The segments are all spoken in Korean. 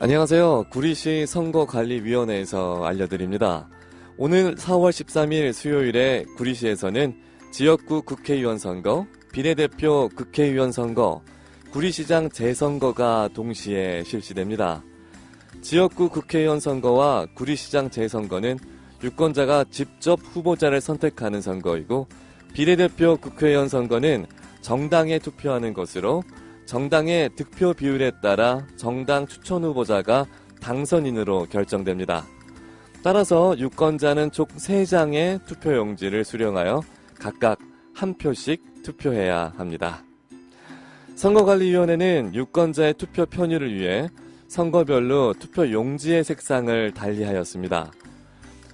안녕하세요. 구리시 선거관리위원회에서 알려드립니다. 오늘 4월 13일 수요일에 구리시에서는 지역구 국회의원 선거, 비례대표 국회의원 선거, 구리시장 재선거가 동시에 실시됩니다. 지역구 국회의원 선거와 구리시장 재선거는 유권자가 직접 후보자를 선택하는 선거이고, 비례대표 국회의원 선거는 정당에 투표하는 것으로 정당의 득표 비율에 따라 정당 추천 후보자가 당선인으로 결정됩니다. 따라서 유권자는 총 3장의 투표용지를 수령하여 각각 한 표씩 투표해야 합니다. 선거관리위원회는 유권자의 투표 편의를 위해 선거별로 투표용지의 색상을 달리하였습니다.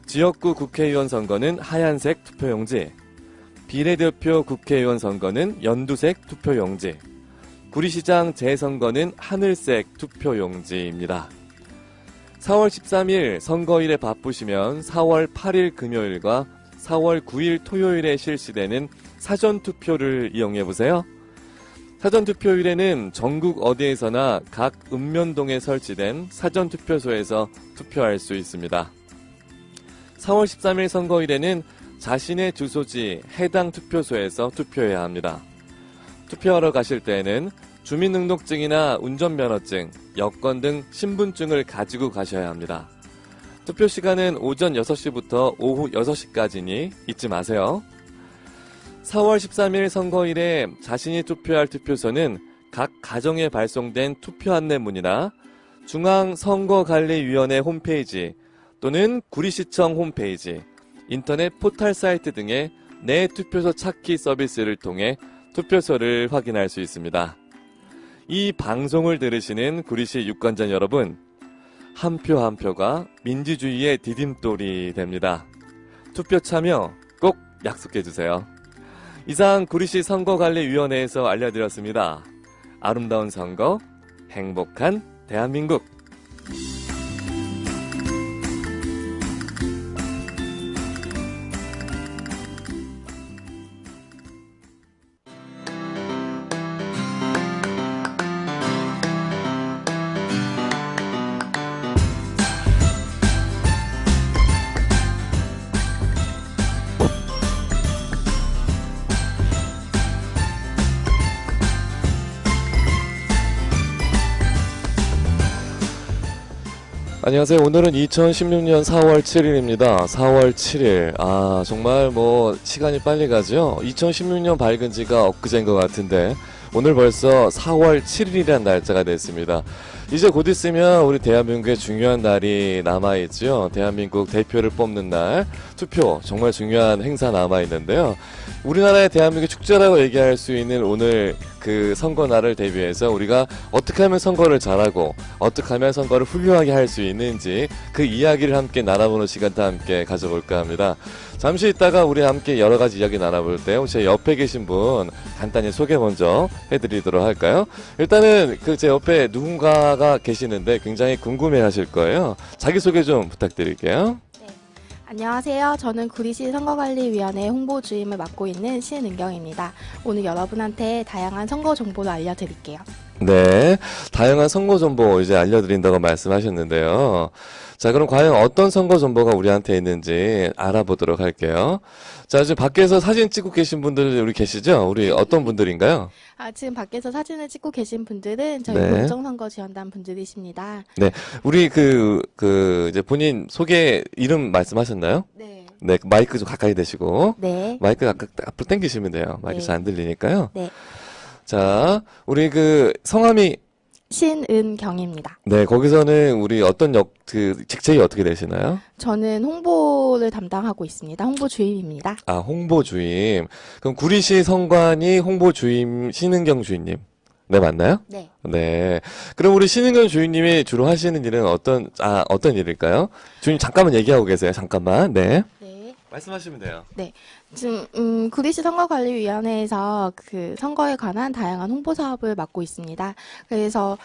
지역구 국회의원 선거는 하얀색 투표용지, 비례대표 국회의원 선거는 연두색 투표용지, 구리시장 재선거는 하늘색 투표용지입니다. 4월 13일 선거일에 바쁘시면 4월 8일 금요일과 4월 9일 토요일에 실시되는 사전투표를 이용해보세요. 사전투표일에는 전국 어디에서나 각 읍면동에 설치된 사전투표소에서 투표할 수 있습니다. 4월 13일 선거일에는 자신의 주소지 해당 투표소에서 투표해야 합니다. 투표하러 가실 때에는 주민등록증이나 운전면허증, 여권 등 신분증을 가지고 가셔야 합니다. 투표 시간은 오전 6시부터 오후 6시까지니 잊지 마세요. 4월 13일 선거일에 자신이 투표할 투표소는 각 가정에 발송된 투표 안내문이나 중앙선거관리위원회 홈페이지 또는 구리시청 홈페이지, 인터넷 포털 사이트 등의 내 투표소 찾기 서비스를 통해 투표소를 확인할 수 있습니다. 이 방송을 들으시는 구리시 유권자 여러분, 한 표 한 표가 민주주의의 디딤돌이 됩니다. 투표 참여 꼭 약속해주세요. 이상 구리시 선거관리위원회에서 알려드렸습니다. 아름다운 선거, 행복한 대한민국. 안녕하세요. 오늘은 2016년 4월 7일입니다. 4월 7일. 정말 시간이 빨리 가죠? 2016년 밝은 지가 엊그제인 것 같은데, 오늘 벌써 4월 7일이란 날짜가 됐습니다. 이제 곧 있으면 우리 대한민국의 중요한 날이 남아있죠. 대한민국 대표를 뽑는 날, 투표, 정말 중요한 행사 남아있는데요. 우리나라의 대한민국 축제라고 얘기할 수 있는 오늘 그 선거 날을 대비해서 우리가 어떻게 하면 선거를 잘하고 어떻게 하면 선거를 훌륭하게 할 수 있는지 그 이야기를 함께 나눠보는 시간 다 함께 가져볼까 합니다. 잠시 있다가 우리 함께 여러 가지 이야기 나눠볼 때 제 옆에 계신 분 간단히 소개 먼저 해드리도록 할까요? 일단은 제 옆에 누군가가 계시는데 굉장히 궁금해 하실 거예요. 자기소개 좀 부탁드릴게요. 안녕하세요. 저는 구리시 선거관리위원회 홍보주임을 맡고 있는 신은경입니다. 오늘 여러분한테 다양한 선거 정보를 알려드릴게요. 네, 다양한 선거 정보 이제 알려드린다고 말씀하셨는데요. 자, 그럼 과연 어떤 선거 정보가 우리한테 있는지 알아보도록 할게요. 자, 지금 밖에서 사진 찍고 계신 분들 우리 계시죠? 우리 어떤 분들인가요? 지금 밖에서 사진을 찍고 계신 분들은 저희 네. 공정선거지원단 분들이십니다. 네, 우리 이제 본인 소개 이름 말씀하셨나요? 네. 네, 마이크 좀 가까이 대시고. 네. 마이크 앞으로 당기시면 돼요. 마이크 네. 잘 안 들리니까요. 네. 자, 우리 성함이 신은경입니다. 네, 거기서는 우리 어떤 직책이 어떻게 되시나요? 저는 홍보를 담당하고 있습니다. 홍보주임입니다. 홍보주임. 그럼 구리시 선관위 홍보주임 신은경 주임님. 네, 맞나요? 네. 네. 그럼 우리 신은경 주임님이 주로 하시는 일은 어떤 일일까요? 주임 잠깐만 얘기하고 계세요. 잠깐만. 네. 네. 말씀하시면 돼요. 네. 지금 구리시 선거관리위원회에서 그 선거에 관한 다양한 홍보 사업을 맡고 있습니다. 그래서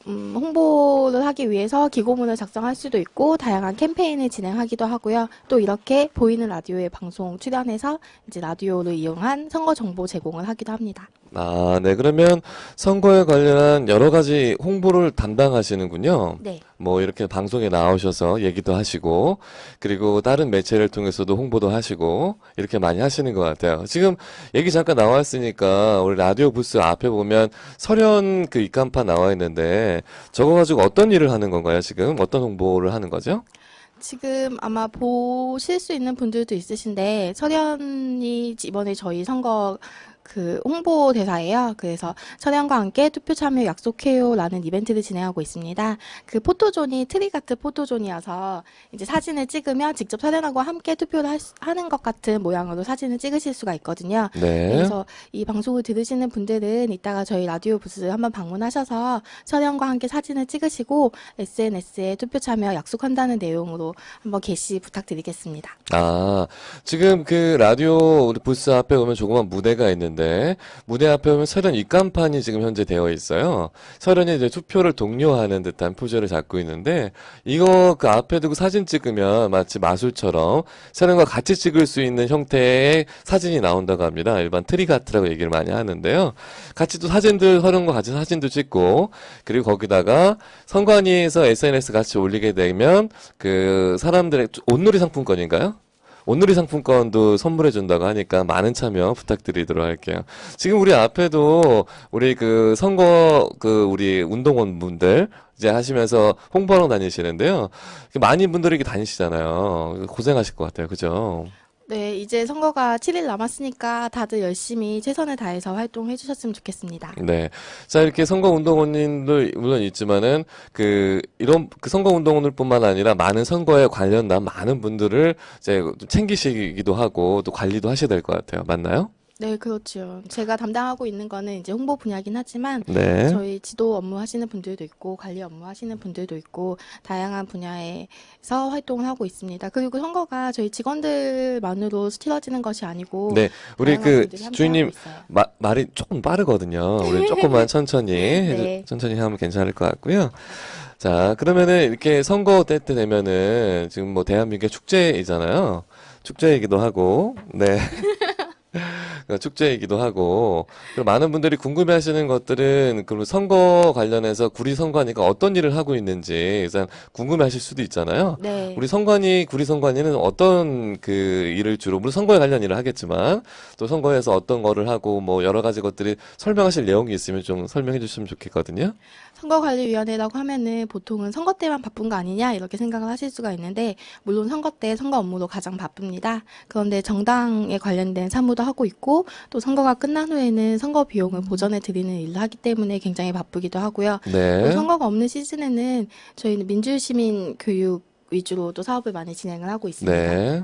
홍보를 하기 위해서 기고문을 작성할 수도 있고 다양한 캠페인을 진행하기도 하고요. 또 이렇게 보이는 라디오에 방송 출연해서 이제 라디오를 이용한 선거 정보 제공을 하기도 합니다. 아, 네. 그러면 선거에 관련한 여러 가지 홍보를 담당하시는군요. 네. 뭐 이렇게 방송에 나오셔서 얘기도 하시고, 그리고 다른 매체를 통해서도 홍보도 하시고, 이렇게 많이 하시는 것 같아요. 지금 얘기 잠깐 나왔으니까, 우리 라디오 부스 앞에 보면 설현 그 입간판 나와 있는데, 저거 가지고 어떤 일을 하는 건가요, 지금? 어떤 홍보를 하는 거죠? 지금 아마 보실 수 있는 분들도 있으신데, 설현이 이번에 저희 선거 홍보대사예요. 그래서 설현과 함께 투표 참여 약속해요라는 이벤트를 진행하고 있습니다. 그 포토존이 트리가트 포토존이어서 이제 사진을 찍으면 직접 설현하고 함께 투표를 하는 것 같은 모양으로 사진을 찍으실 수가 있거든요. 네. 그래서 이 방송을 들으시는 분들은 이따가 저희 라디오 부스 한번 방문하셔서 설현과 함께 사진을 찍으시고 SNS에 투표 참여 약속한다는 내용으로 한번 게시 부탁드리겠습니다. 아, 지금 그 라디오 우리 부스 앞에 보면 조그만 무대가 있는데, 무대 앞에 보면 설현 입간판이 지금 현재 되어 있어요. 설현이 이제 투표를 독려하는 듯한 포즈를 잡고 있는데, 이거 그 앞에 두고 사진 찍으면 마치 마술처럼 설현과 같이 찍을 수 있는 형태의 사진이 나온다고 합니다. 일반 트리가트라고 얘기를 많이 하는데요. 같이 또 설현과 같이 사진도 찍고, 그리고 거기다가 선관위에서 SNS 같이 올리게 되면, 그 사람들의 온누리 상품권인가요? 온누리 상품권도 선물해 준다고 하니까 많은 참여 부탁드리도록 할게요. 지금 우리 앞에도 우리 그 선거 우리 운동원 분들 이제 하시면서 홍보하러 다니시는데요. 많은 분들이 이렇게 다니시잖아요. 고생하실 것 같아요. 그죠? 네, 이제 선거가 7일 남았으니까 다들 열심히 최선을 다해서 활동해 주셨으면 좋겠습니다. 네. 자, 이렇게 선거운동원님도 물론 있지만은, 이런, 선거운동원들뿐만 아니라 많은 선거에 관련된 많은 분들을 이제 좀 챙기시기도 하고 또 관리도 하셔야 될 것 같아요. 맞나요? 네, 그렇죠. 제가 담당하고 있는 거는 이제 홍보 분야긴 하지만 네. 저희 지도 업무 하시는 분들도 있고 관리 업무 하시는 분들도 있고 다양한 분야에서 활동을 하고 있습니다. 그리고 선거가 저희 직원들만으로 치러지는 것이 아니고 네. 우리 다양한 분들이 함께 하고 주인님, 있어요. 말이 조금 빠르거든요. 우리 조금만 천천히, 네. 천천히 하면 괜찮을 것 같고요. 자, 그러면은 이렇게 선거 때 되면은 지금 뭐 대한민국의 축제이잖아요. 축제이기도 하고, 네. 축제이기도 하고, 그리고 많은 분들이 궁금해하시는 것들은 그 선거 관련해서 구리 선관위가 어떤 일을 하고 있는지 일단 궁금해하실 수도 있잖아요. 네. 구리 선관위는 어떤 그 일을 주로, 물론 선거에 관련 일을 하겠지만, 또 선거에서 어떤 거를 하고, 뭐 여러 가지 것들이 설명하실 내용이 있으면 좀 설명해 주시면 좋겠거든요. 선거관리위원회라고 하면은 보통은 선거 때만 바쁜 거 아니냐 이렇게 생각을 하실 수가 있는데 물론 선거 때 선거 업무도 가장 바쁩니다. 그런데 정당에 관련된 사무도 하고 있고 또 선거가 끝난 후에는 선거 비용을 보전해 드리는 일을 하기 때문에 굉장히 바쁘기도 하고요. 또 네. 선거가 없는 시즌에는 저희는 민주시민 교육 위주로 또 사업을 많이 진행을 하고 있습니다. 네.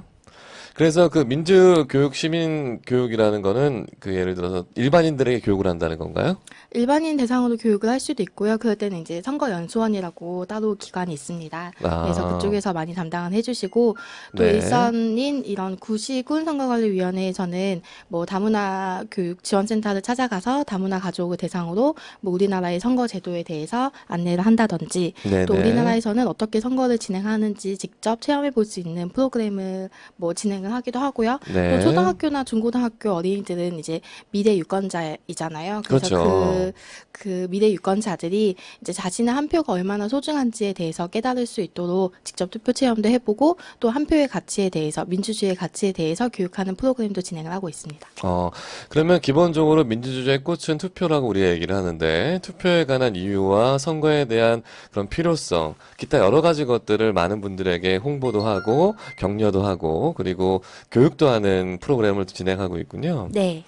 그래서 그 민주교육, 시민교육이라는 거는 그 예를 들어서 일반인들에게 교육을 한다는 건가요? 일반인 대상으로 교육을 할 수도 있고요. 그럴 때는 이제 선거연수원이라고 따로 기관이 있습니다. 그래서 아, 그쪽에서 많이 담당을 해주시고 또 네. 일선인 이런 구시군 선거관리위원회에서는 뭐 다문화 교육 지원센터를 찾아가서 다문화 가족을 대상으로 뭐 우리나라의 선거 제도에 대해서 안내를 한다든지 또 네네. 우리나라에서는 어떻게 선거를 진행하는지 직접 체험해 볼 수 있는 프로그램을 뭐 진행을 하기도 하고요. 또 네. 초등학교나 중고등학교 어린이들은 이제 미래 유권자이잖아요. 그래서 그렇죠. 그 미래 유권자들이 이제 자신의 한 표가 얼마나 소중한지에 대해서 깨달을 수 있도록 직접 투표 체험도 해보고 또 한 표의 가치에 대해서 민주주의의 가치에 대해서 교육하는 프로그램도 진행을 하고 있습니다. 그러면 기본적으로 민주주의의 꽃은 투표라고 우리가 얘기를 하는데, 투표에 관한 이유와 선거에 대한 그런 필요성, 기타 여러 가지 것들을 많은 분들에게 홍보도 하고, 격려도 하고, 그리고 교육도 하는 프로그램을 진행하고 있군요. 네.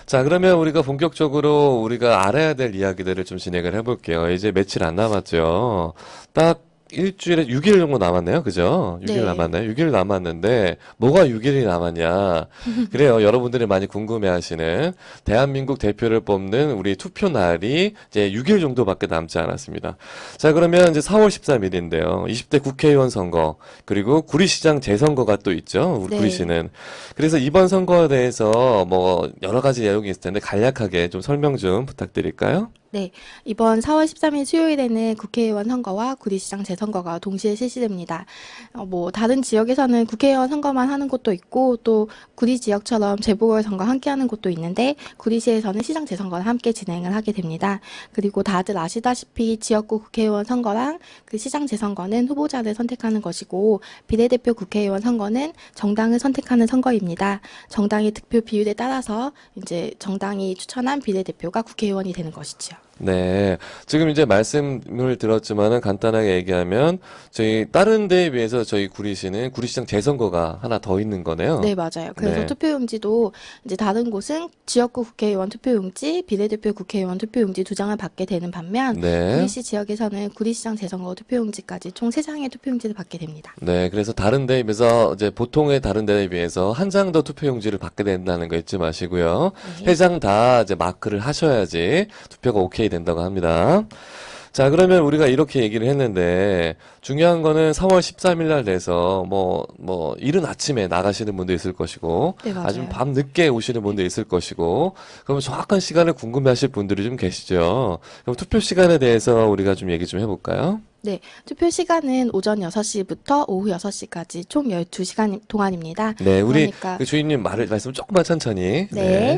자, 그러면 우리가 본격적으로 우리가 알아야 될 이야기들을 좀 진행을 해볼게요. 이제 며칠 안 남았죠. 딱 일주일에 6일 정도 남았네요. 그죠? 6일 네. 남았나요? 6일 남았는데, 뭐가 6일이 남았냐. 그래요. 여러분들이 많이 궁금해 하시는 대한민국 대표를 뽑는 우리 투표 날이 이제 6일 정도밖에 남지 않았습니다. 자, 그러면 이제 4월 13일인데요. 20대 국회의원 선거, 그리고 구리시장 재선거가 또 있죠. 우리 네. 구리시는. 그래서 이번 선거에 대해서 뭐 여러 가지 내용이 있을 텐데 간략하게 좀 설명 좀 부탁드릴까요? 네, 이번 4월 13일 수요일에는 국회의원 선거와 구리시장 재선거가 동시에 실시됩니다. 다른 지역에서는 국회의원 선거만 하는 곳도 있고, 또 구리 지역처럼 재보궐선거 함께 하는 곳도 있는데, 구리시에서는 시장 재선거를 함께 진행을 하게 됩니다. 그리고 다들 아시다시피 지역구 국회의원 선거랑 그 시장 재선거는 후보자를 선택하는 것이고, 비례대표 국회의원 선거는 정당을 선택하는 선거입니다. 정당의 득표 비율에 따라서 이제 정당이 추천한 비례대표가 국회의원이 되는 것이지요. 네. 지금 이제 말씀을 들었지만은 간단하게 얘기하면 저희 다른 데에 비해서 저희 구리시는 구리시장 재선거가 하나 더 있는 거네요. 네, 맞아요. 그래서 네. 투표용지도 이제 다른 곳은 지역구 국회의원 투표용지, 비례대표 국회의원 투표용지 두 장을 받게 되는 반면 네. 구리시 지역에서는 구리시장 재선거 투표용지까지 총 세 장의 투표용지를 받게 됩니다. 네. 그래서 다른 데에 비해서 이제 보통의 다른 데에 비해서 한 장 더 투표용지를 받게 된다는 거 잊지 마시고요. 네. 세 장 다 이제 마크를 하셔야지 투표가 오케이 된다고 합니다. 자, 그러면 우리가 이렇게 얘기를 했는데, 중요한 거는 4월 13일 날 돼서, 이른 아침에 나가시는 분도 있을 것이고, 네, 맞아요. 아니면 밤 늦게 오시는 분도 있을 것이고, 그러면 정확한 시간을 궁금해 하실 분들이 좀 계시죠. 그럼 투표 시간에 대해서 우리가 좀 얘기 좀 해볼까요? 네, 투표 시간은 오전 6시부터 오후 6시까지 총 12시간 동안입니다. 네, 우리 그러니까 그 주인님 말씀 조금만 천천히. 네.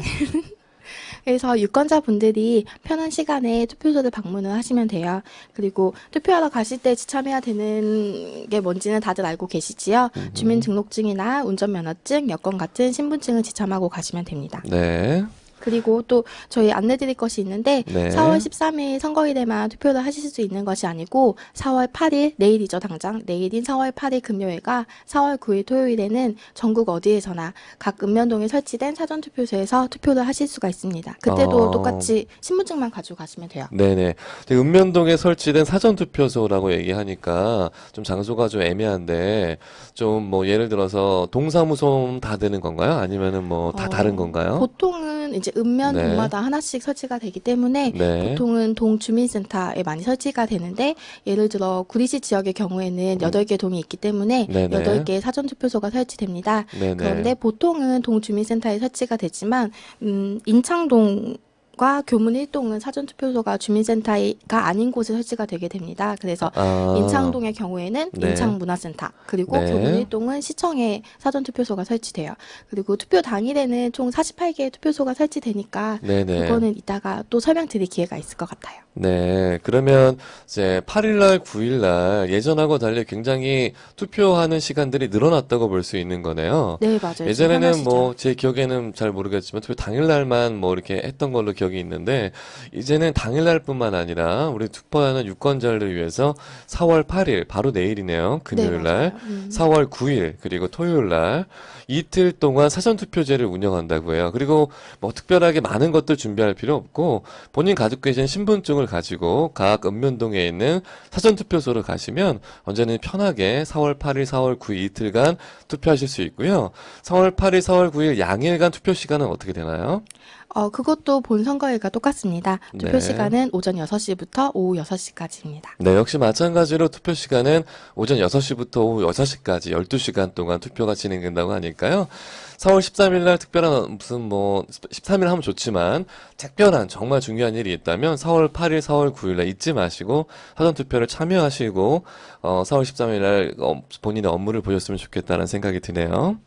그래서 유권자분들이 편한 시간에 투표소를 방문을 하시면 돼요. 그리고 투표하러 가실 때 지참해야 되는 게 뭔지는 다들 알고 계시지요? 주민등록증이나 운전면허증, 여권 같은 신분증을 지참하고 가시면 됩니다. 네. 그리고 또 저희 안내드릴 것이 있는데 네. 4월 13일 선거일에만 투표를 하실 수 있는 것이 아니고 4월 8일 내일이죠 당장 내일인 4월 8일 금요일과 4월 9일 토요일에는 전국 어디에서나 각 읍면동에 설치된 사전투표소에서 투표를 하실 수가 있습니다. 그때도 똑같이 신분증만 가지고 가시면 돼요. 네네. 읍면동에 설치된 사전투표소라고 얘기하니까 좀 장소가 좀 애매한데, 좀 예를 들어서 동사무소 다 되는 건가요? 아니면은 다 다른 건가요? 보통은 이제 읍면 네. 동마다 하나씩 설치가 되기 때문에 네. 보통은 동주민센터에 많이 설치가 되는데 예를 들어 구리시 지역의 경우에는 8개 동이 있기 때문에 네네. 8개의 사전투표소가 설치됩니다. 네네. 그런데 보통은 동주민센터에 설치가 되지만 인창동과 교문 1동은 사전투표소가 주민센터가 아닌 곳에 설치가 되게 됩니다. 그래서 인창동의 경우에는 네. 인창문화센터 그리고 네. 교문 1동은 시청에 사전투표소가 설치돼요. 그리고 투표 당일에는 총 48개의 투표소가 설치되니까 네네. 그거는 이따가 또 설명드릴 기회가 있을 것 같아요. 네. 그러면 이제 8일날, 9일날 예전하고 달리 굉장히 투표하는 시간들이 늘어났다고 볼 수 있는 거네요. 네, 맞아요. 예전에는 편하시죠? 제 기억에는 잘 모르겠지만 투표 당일날만 이렇게 했던 걸로 기억이 있는데, 이제는 당일날뿐만 아니라 우리 투표하는 유권자를 위해서 4월 8일 바로 내일이네요. 네, 금요일날, 맞아요. 4월 9일 그리고 토요일날 이틀 동안 사전투표제를 운영한다고 해요. 그리고 특별하게 많은 것들 준비할 필요 없고, 본인 가지고 계신 신분증을 가지고 각 읍면동에 있는 사전투표소를 가시면 언제든 편하게 4월 8일, 4월 9일 이틀간 투표하실 수 있고요. 4월 8일, 4월 9일 양일간 투표 시간은 어떻게 되나요? 그것도 본 선거일과 똑같습니다. 투표 네. 시간은 오전 6시부터 오후 6시까지입니다. 네, 역시 마찬가지로 투표 시간은 오전 6시부터 오후 6시까지 12시간 동안 투표가 진행된다고 하니까요. 4월 13일 날 특별한 13일 하면 좋지만 특별한 정말 중요한 일이 있다면 4월 8일, 4월 9일 날 잊지 마시고 사전투표를 참여하시고 4월 13일 날 본인의 업무를 보셨으면 좋겠다는 생각이 드네요.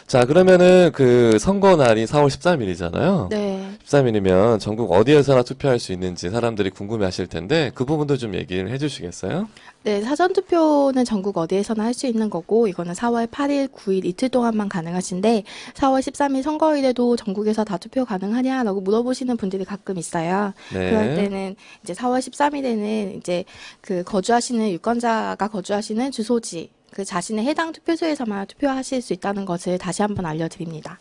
자, 그러면은 그 선거 날이 4월 13일이잖아요. 네. 13일이면 전국 어디에서나 투표할 수 있는지 사람들이 궁금해 하실 텐데 그 부분도 좀 얘기를 해 주시겠어요? 네, 사전투표는 전국 어디에서나 할 수 있는 거고, 이거는 4월 8일, 9일 이틀 동안만 가능하신데, 4월 13일 선거일에도 전국에서 다 투표 가능하냐라고 물어보시는 분들이 가끔 있어요. 네. 그럴 때는 이제 4월 13일에는 이제 그 거주하시는 유권자가 거주하시는 주소지, 그 자신의 해당 투표소에서만 투표하실 수 있다는 것을 다시 한번 알려드립니다.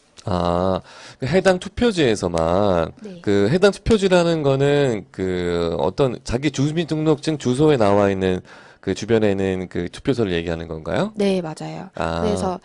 그 해당 투표지에서만, 네. 그 해당 투표지라는 거는 그 어떤 자기 주민등록증 주소에 나와 있는 그 주변에는 그 투표소를 얘기하는 건가요? 네, 맞아요. 아. 그래서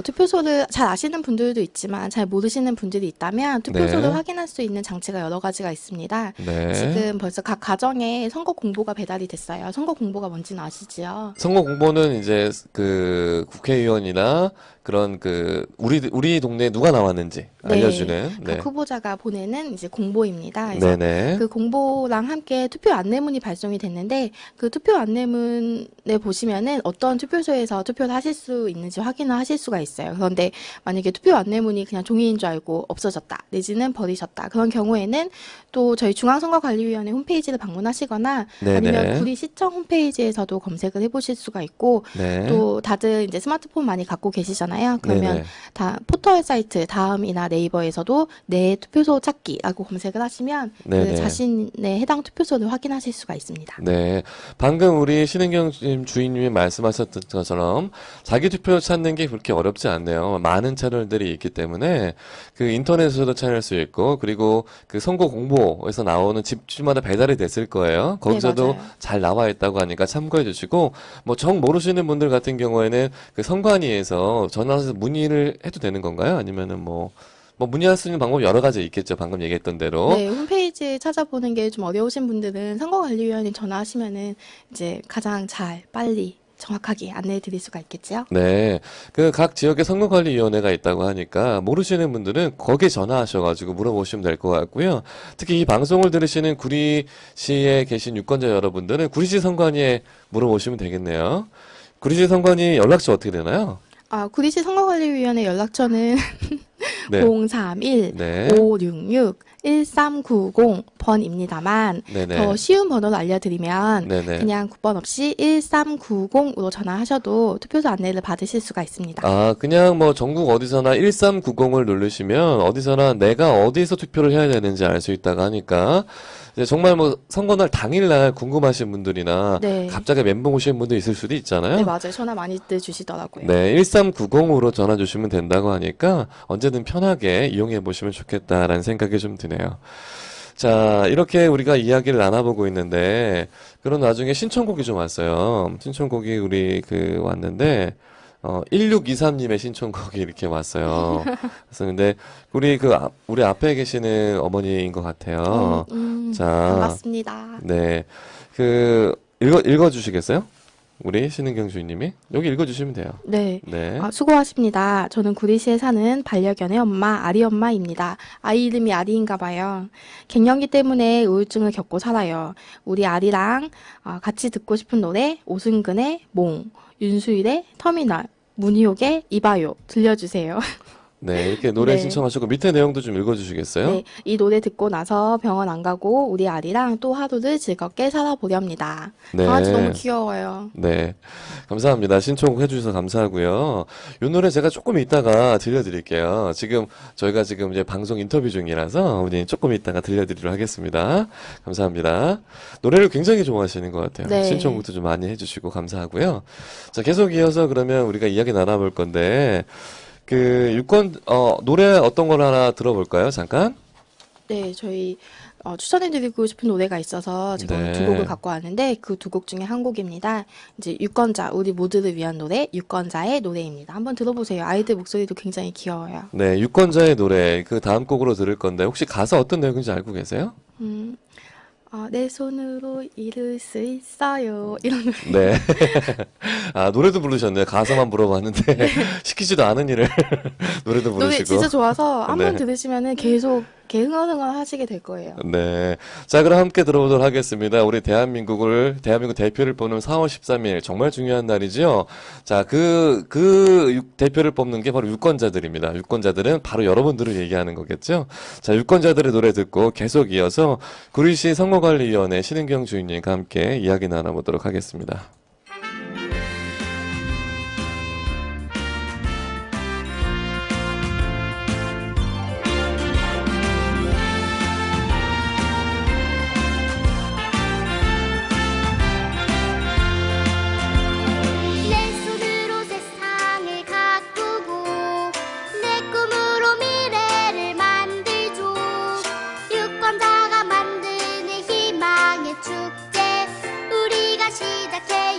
투표소를 잘 아시는 분들도 있지만 잘 모르시는 분들이 있다면 투표소를 네. 확인할 수 있는 장치가 여러 가지가 있습니다. 네. 지금 벌써 각 가정에 선거 공보가 배달이 됐어요. 선거 공보가 뭔지는 아시지요? 선거 공보는 이제 그 국회의원이나 그런 그 우리 동네에 누가 나왔는지 네. 알려주는. 각 네. 후보자가 보내는 이제 공보입니다. 그래서 네네. 그 공보랑 함께 투표 안내문이 발송이 됐는데 그 투표 안내문에 보시면은 어떤 투표소에서 투표를 하실 수 있는지 확인을 하실 수가 있어요. 그런데 만약에 투표 안내문이 그냥 종이인 줄 알고 없어졌다, 내지는 버리셨다. 그런 경우에는 또 저희 중앙선거관리위원회 홈페이지를 방문하시거나 아니면 네네. 구리시청 홈페이지에서도 검색을 해보실 수가 있고 네. 또 다들 이제 스마트폰 많이 갖고 계시잖아요. 그러면 네네. 다 포털 사이트 다음이나 네이버에서도 내 투표소 찾기라고 검색을 하시면 그 네네. 자신의 해당 투표소를 확인하실 수가 있습니다. 네. 방금 우리 신은경 주인님이 말씀하셨던 것처럼 자기 투표 찾는 게 그렇게 어렵지 않네요. 많은 채널들이 있기 때문에 그 인터넷에서도 찾을 수 있고 그리고 그 선거 공보에서 나오는 집집마다 배달이 됐을 거예요. 네, 거기서도 맞아요. 잘 나와 있다고 하니까 참고해 주시고 뭐 정 모르시는 분들 같은 경우에는 그 선관위에서 전화해서 문의를 해도 되는 건가요? 아니면은 뭐 문의할 수 있는 방법이 여러 가지 있겠죠. 방금 얘기했던 대로. 네, 홈페이지 찾아보는 게 좀 어려우신 분들은 선거관리위원회 전화하시면은 이제 가장 잘, 빨리, 정확하게 안내해 드릴 수가 있겠지요. 네. 그 각 지역에 선거관리위원회가 있다고 하니까 모르시는 분들은 거기에 전화하셔가지고 물어보시면 될 것 같고요. 특히 이 방송을 들으시는 구리시에 계신 유권자 여러분들은 구리시 선관위에 물어보시면 되겠네요. 구리시 선관위 연락처 어떻게 되나요? 구리시 선거관리위원회 연락처는 네. 031 네. 566 1390번입니다만 네네. 더 쉬운 번호를 알려드리면 네네. 그냥 9번 없이 1390으로 전화하셔도 투표소 안내를 받으실 수가 있습니다. 아, 그냥 뭐 전국 어디서나 1390을 누르시면 어디서나 내가 어디서 투표를 해야 되는지 알 수 있다고 하니까 이제 정말 뭐 선거날 당일날 궁금하신 분들이나 네. 갑자기 멘붕 오신 분도 있을 수도 네, 있잖아요. 맞아요. 전화 많이들 주시더라고요. 네, 1390으로 전화 주시면 된다고 하니까 언제든 편하게 이용해 보시면 좋겠다라는 생각이 좀 드네요. 자, 이렇게 우리가 이야기를 나눠보고 있는데, 그런 와중에 신청곡이 좀 왔어요. 신청곡이 우리 왔는데, 1623님의 신청곡이 이렇게 왔어요. 그래서 근데, 우리 앞에 계시는 어머니인 것 같아요. 자, 반갑습니다. 네. 읽어주시겠어요? 우리 신은경 주인님이? 여기 읽어주시면 돼요. 네. 네. 수고하십니다. 저는 구리시에 사는 반려견의 엄마, 아리 엄마입니다. 아이 이름이 아리인가 봐요. 갱년기 때문에 우울증을 겪고 살아요. 우리 아리랑 같이 듣고 싶은 노래, 오승근의 몽, 윤수일의 터미널, 문희옥의 이봐요 들려주세요. 네, 이렇게 노래 네. 신청하시고 밑에 내용도 좀 읽어주시겠어요? 네, 이 노래 듣고 나서 병원 안 가고 우리 아리랑 또 하루를 즐겁게 살아보렵니다. 네. 강아지 너무 귀여워요. 네. 감사합니다. 신청곡 해주셔서 감사하고요. 이 노래 제가 조금 이따가 들려드릴게요. 저희가 지금 이제 방송 인터뷰 중이라서 우리 조금 이따가 들려드리도록 하겠습니다. 감사합니다. 노래를 굉장히 좋아하시는 것 같아요. 네. 신청곡도 좀 많이 해주시고 감사하고요. 자, 계속 이어서 그러면 우리가 이야기 나눠볼 건데, 노래 어떤 걸 하나 들어볼까요? 잠깐? 네, 저희 추천해드리고 싶은 노래가 있어서 지금 네. 두 곡을 갖고 왔는데 그 두 곡 중에 한 곡입니다. 이제 유권자, 우리 모두를 위한 노래, 유권자의 노래입니다. 한번 들어보세요. 아이들 목소리도 굉장히 귀여워요. 네, 유권자의 노래 그 다음 곡으로 들을 건데 혹시 가사 어떤 내용인지 알고 계세요? 음, 내 손으로 이룰 수 있어요. 이런 노래. 네. 아, 노래도 부르셨네요. 가사만 물어봤는데 시키지도 않은 일을 노래도 노래 부르시고. 진짜 좋아서 한번 네. 들으시면은 계속 이렇게 흥얼흥얼 하시게 될 거예요. 네. 자, 그럼 함께 들어보도록 하겠습니다. 우리 대한민국 대표를 뽑는 4월 13일. 정말 중요한 날이죠. 자, 대표를 뽑는 게 바로 유권자들입니다. 유권자들은 바로 여러분들을 얘기하는 거겠죠. 자, 유권자들의 노래 듣고 계속 이어서 구리시 선거관리위원회 신은경 주인님과 함께 이야기 나눠보도록 하겠습니다. 내 손으로 세상을 가꾸고 내 꿈으로 미래를 만들죠. 유권자가 만드는 희망의 축제 우리가 시작해요.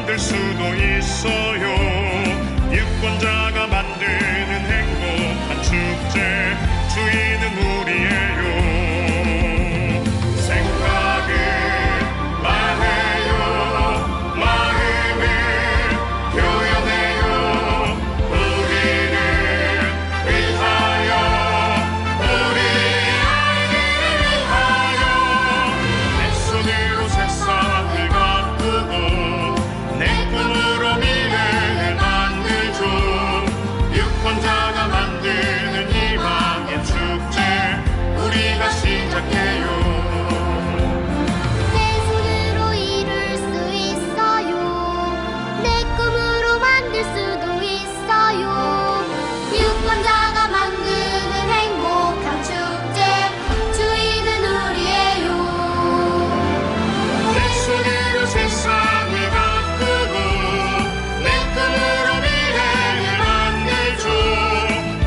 만들 수도 있어요. 유권자가 만드는 행복한 축제, 주인은 우리예요. 생각은 말해요, 마음을 표현해요. 우리를 위하여, 우리 아이들을 위하여. 내 손으로 세상을 가꾸고 내 꿈으로 미래를 만들죠. 유권자가 만드는 희망의 축제, 우리가 시작해요. 내 손으로 이룰 수 있어요. 내 꿈으로 만들 수도 있어요. 유권자가 만드는 행복한 축제, 주인은 우리예요. 내 손으로 세상을 가꾸고 내 꿈으로 미래를 만들죠.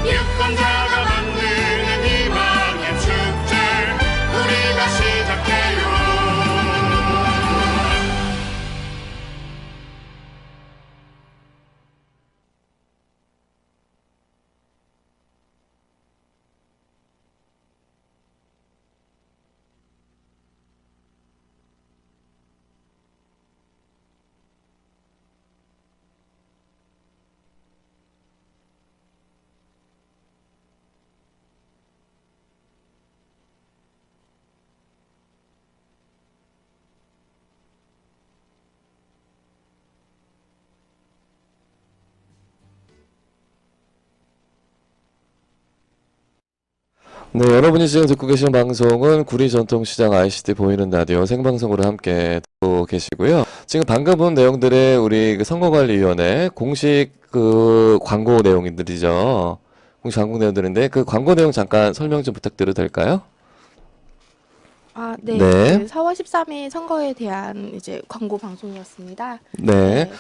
유권자가 만드는 희망의 축제, 우리가 시작해요. 네, 여러분이 지금 듣고 계신 방송은 구리전통시장 ICT 보이는 라디오 생방송으로 함께 듣고 계시고요. 지금 방금 본 내용들의 우리 그 선거관리위원회 공식 그 광고 내용들이죠. 공식 광고 내용들인데 그 광고 내용 잠깐 설명 좀 부탁드려도 될까요? 아, 네. 네. 그 4월 13일 선거에 대한 이제 광고 방송이었습니다. 네.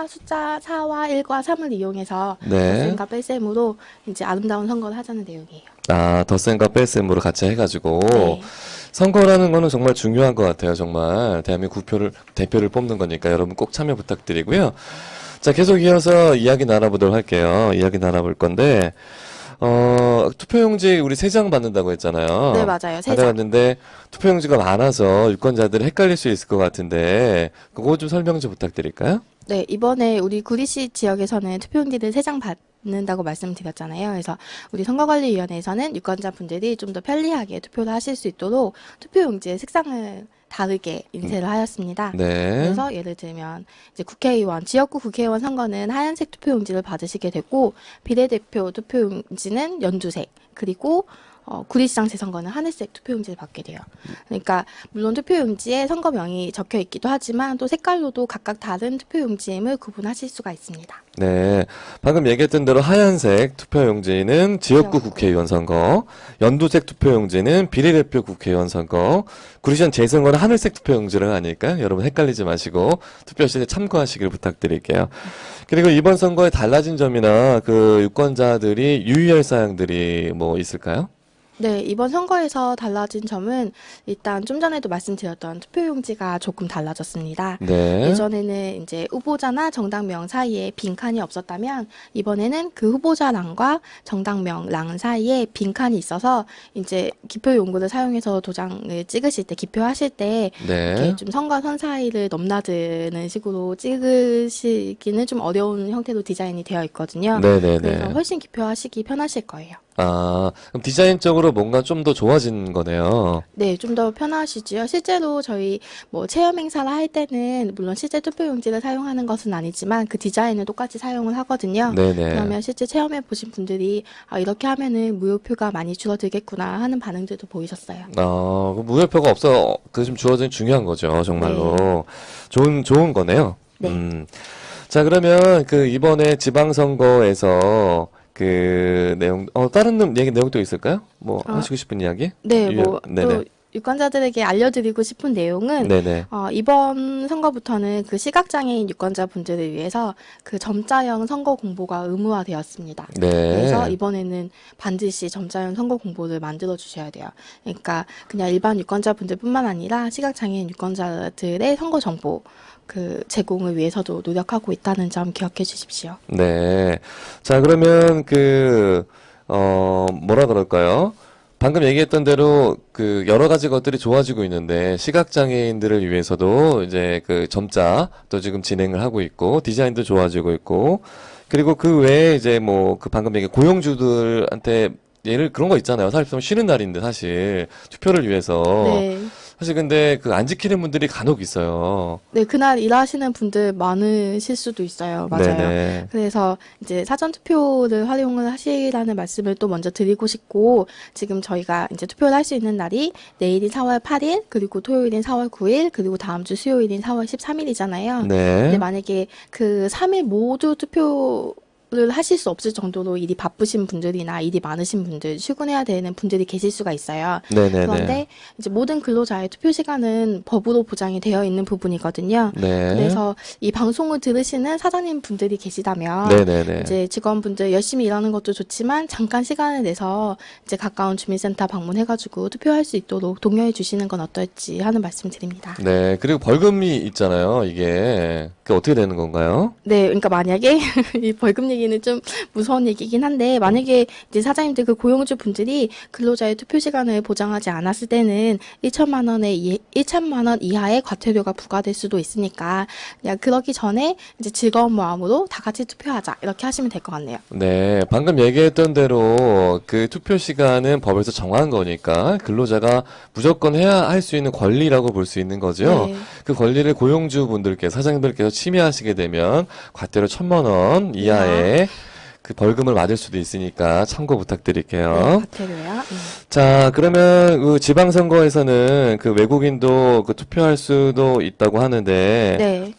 숫자 4와 1과 3을 이용해서 네. 덧셈과 뺄셈으로 이제 아름다운 선거를 하자는 내용이에요. 아, 덧셈과 뺄셈으로 같이 해가지고 네. 선거라는 거는 정말 중요한 것 같아요. 정말 대한민국 대표를 뽑는 거니까 여러분 꼭 참여 부탁드리고요. 자, 계속 이어서 이야기 나눠보도록 할게요. 이야기 나눠볼 건데 투표용지 우리 3장 받는다고 했잖아요. 네, 맞아요. 3장. 받아봤는데 투표용지가 많아서 유권자들이 헷갈릴 수 있을 것 같은데 그거 좀 설명 좀 부탁드릴까요? 네, 이번에 우리 구리시 지역에서는 투표용지를 3장 받는다고 말씀드렸잖아요. 그래서 우리 선거관리위원회에서는 유권자분들이 좀 더 편리하게 투표를 하실 수 있도록 투표용지의 색상을 다르게 인쇄를 하였습니다. 네. 그래서 예를 들면 이제 국회의원, 지역구 국회의원 선거는 하얀색 투표용지를 받으시게 되고 비례대표 투표용지는 연두색, 그리고 구리시장 재선거는 하늘색 투표용지를 받게 돼요. 그러니까 물론 투표용지에 선거명이 적혀 있기도 하지만 또 색깔로도 각각 다른 투표용지임을 구분하실 수가 있습니다. 네. 방금 얘기했던 대로 하얀색 투표용지는 지역구 국회의원 선거, 연두색 투표용지는 비례대표 국회의원 선거, 구리시장 재선거는 하늘색 투표용지를 하니까 여러분 헷갈리지 마시고 투표하실 때 참고하시길 부탁드릴게요. 그리고 이번 선거에 달라진 점이나 그 유권자들이 유의할 사항들이 뭐 있을까요? 네, 이번 선거에서 달라진 점은 일단 좀 전에도 말씀드렸던 투표용지가 조금 달라졌습니다. 네. 예전에는 이제 후보자나 정당명 사이에 빈칸이 없었다면 이번에는 그 후보자랑과 정당명랑 사이에 빈칸이 있어서 이제 기표 용구를 사용해서 도장을 찍으실 때, 기표하실 때 네. 이렇게 좀 선과 선 사이를 넘나드는 식으로 찍으시기는 좀 어려운 형태로 디자인이 되어 있거든요. 네네네. 그래서 훨씬 기표하시기 편하실 거예요. 아, 그럼 디자인적으로 뭔가 좀 더 좋아진 거네요. 네, 좀 더 편하시지요. 실제로 저희 뭐 체험 행사를 할 때는 물론 실제 투표용지를 사용하는 것은 아니지만 그 디자인을 똑같이 사용을 하거든요. 네네. 그러면 실제 체험해 보신 분들이 아, 이렇게 하면은 무효표가 많이 줄어들겠구나 하는 반응들도 보이셨어요. 그 무효표가 없어, 그 좀 주어진 중요한 거죠. 정말로. 좋은 거네요. 네. 자, 그러면 그 이번에 지방선거에서 그 내용, 다른 내용도 있을까요? 뭐 하시고 싶은 이야기? 네, 뭐 네네. 또 유권자들에게 알려드리고 싶은 내용은 네네. 이번 선거부터는 그 시각장애인 유권자분들을 위해서 그 점자형 선거 공보가 의무화되었습니다. 네. 그래서 이번에는 반드시 점자형 선거 공보를 만들어 주셔야 돼요. 그러니까 그냥 일반 유권자분들뿐만 아니라 시각장애인 유권자들의 선거 정보 그 제공을 위해서도 노력하고 있다는 점 기억해 주십시오. 네. 자, 그러면 뭐라 그럴까요? 방금 얘기했던 대로 그 여러 가지 것들이 좋아지고 있는데 시각장애인들을 위해서도 이제 그 점자도 지금 진행을 하고 있고 디자인도 좋아지고 있고 그리고 그 외에 이제 뭐 그 방금 얘기 고용주들한테 예를 그런 거 있잖아요. 사실 쉬는 날인데 사실 투표를 위해서 네. 사실 근데 그 안 지키는 분들이 간혹 있어요. 네, 그날 일하시는 분들 많으실 수도 있어요. 맞아요. 네네. 그래서 이제 사전 투표를 활용을 하시라는 말씀을 또 먼저 드리고 싶고, 지금 저희가 이제 투표를 할 수 있는 날이 내일인 4월 8일, 그리고 토요일인 4월 9일, 그리고 다음 주 수요일인 4월 13일이잖아요. 네. 근데 만약에 그 3일 모두 투표를 하실 수 없을 정도로 일이 바쁘신 분들이나 일이 많으신 분들, 출근해야 되는 분들이 계실 수가 있어요. 네네네. 그런데 이제 모든 근로자의 투표 시간은 법으로 보장이 되어 있는 부분이거든요. 네. 그래서 이 방송을 들으시는 사장님 분들이 계시다면 네네네. 이제 직원분들 열심히 일하는 것도 좋지만 잠깐 시간을 내서 이제 가까운 주민센터 방문해가지고 투표할 수 있도록 독려해 주시는 건 어떨지 하는 말씀 드립니다. 네. 그리고 벌금이 있잖아요. 이게 그게 어떻게 되는 건가요? 네, 그러니까 만약에 이 벌금 얘기는 좀 무서운 얘기긴 한데 만약에 이제 사장님들 그 고용주 분들이 근로자의 투표 시간을 보장하지 않았을 때는 1천만 원 이하의 과태료가 부과될 수도 있으니까 그냥 그러기 전에 이제 즐거운 마음으로 다 같이 투표하자 이렇게 하시면 될 것 같네요. 네, 방금 얘기했던 대로 그 투표 시간은 법에서 정한 거니까 근로자가 무조건 해야 할 수 있는 권리라고 볼 수 있는 거죠. 네. 그 권리를 고용주 분들께서 사장님들께서 침해하시게 되면 과태료 1,000만 원 이하의 그 벌금을 맞을 수도 있으니까 참고 네, 부탁드릴게요. 과태료요. 자, 그러면 그 지방선거에서는 그 외국인도 그 투표할 수도 있다고 하는데 네.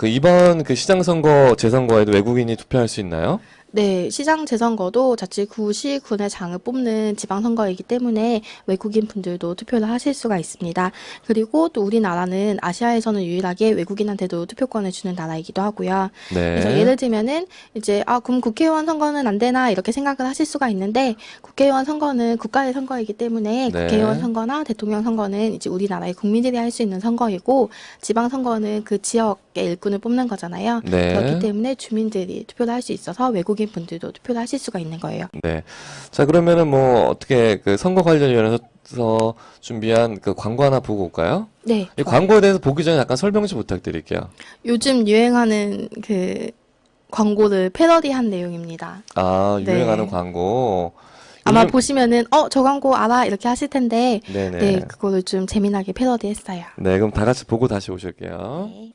이번 그 시장선거, 재선거에도 외국인이 투표할 수 있나요? 네, 시장 재선거도 자치구, 시군의 장을 뽑는 지방선거이기 때문에 외국인 분들도 투표를 하실 수가 있습니다. 그리고 또 우리나라는 아시아에서는 유일하게 외국인한테도 투표권을 주는 나라이기도 하고요. 그래서 네. 예를 들면은 이제 그럼 국회의원 선거는 안 되나 이렇게 생각을 하실 수가 있는데 국회의원 선거는 국가의 선거이기 때문에 네. 국회의원 선거나 대통령 선거는 이제 우리나라의 국민들이 할 수 있는 선거이고 지방선거는 그 지역의 일꾼을 뽑는 거잖아요. 네. 그렇기 때문에 주민들이 투표를 할 수 있어서 외국인 분들도 투표를 하실 수가 있는 거예요. 네. 자, 그러면은 뭐 어떻게 그 선거관련위원회에서 준비한 그 광고 하나 보고 올까요? 네. 이 좋아요. 광고에 대해서 보기 전에 약간 설명 좀 부탁드릴게요. 요즘 유행하는 그 광고를 패러디한 내용입니다. 아, 네. 유행하는 광고. 아마 요즘- 보시면은 저 광고 알아 이렇게 하실 텐데 네네. 네, 그거를 좀 재미나게 패러디했어요. 네, 그럼 다 같이 보고 다시 오실게요. 네.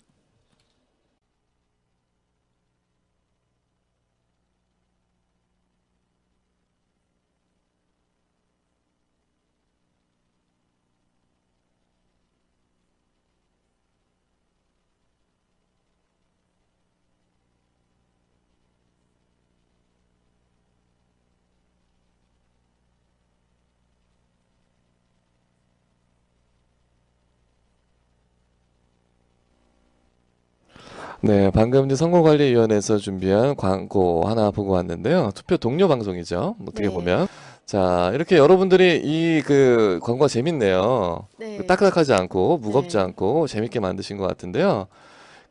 네, 방금 이제 선거관리위원회에서 준비한 광고 하나 보고 왔는데요. 투표 동료 방송이죠. 어떻게 네. 보면. 자, 이렇게 여러분들이 이 그 광고가 재밌네요. 네. 딱딱하지 않고 무겁지 네. 않고 재밌게 만드신 것 같은데요.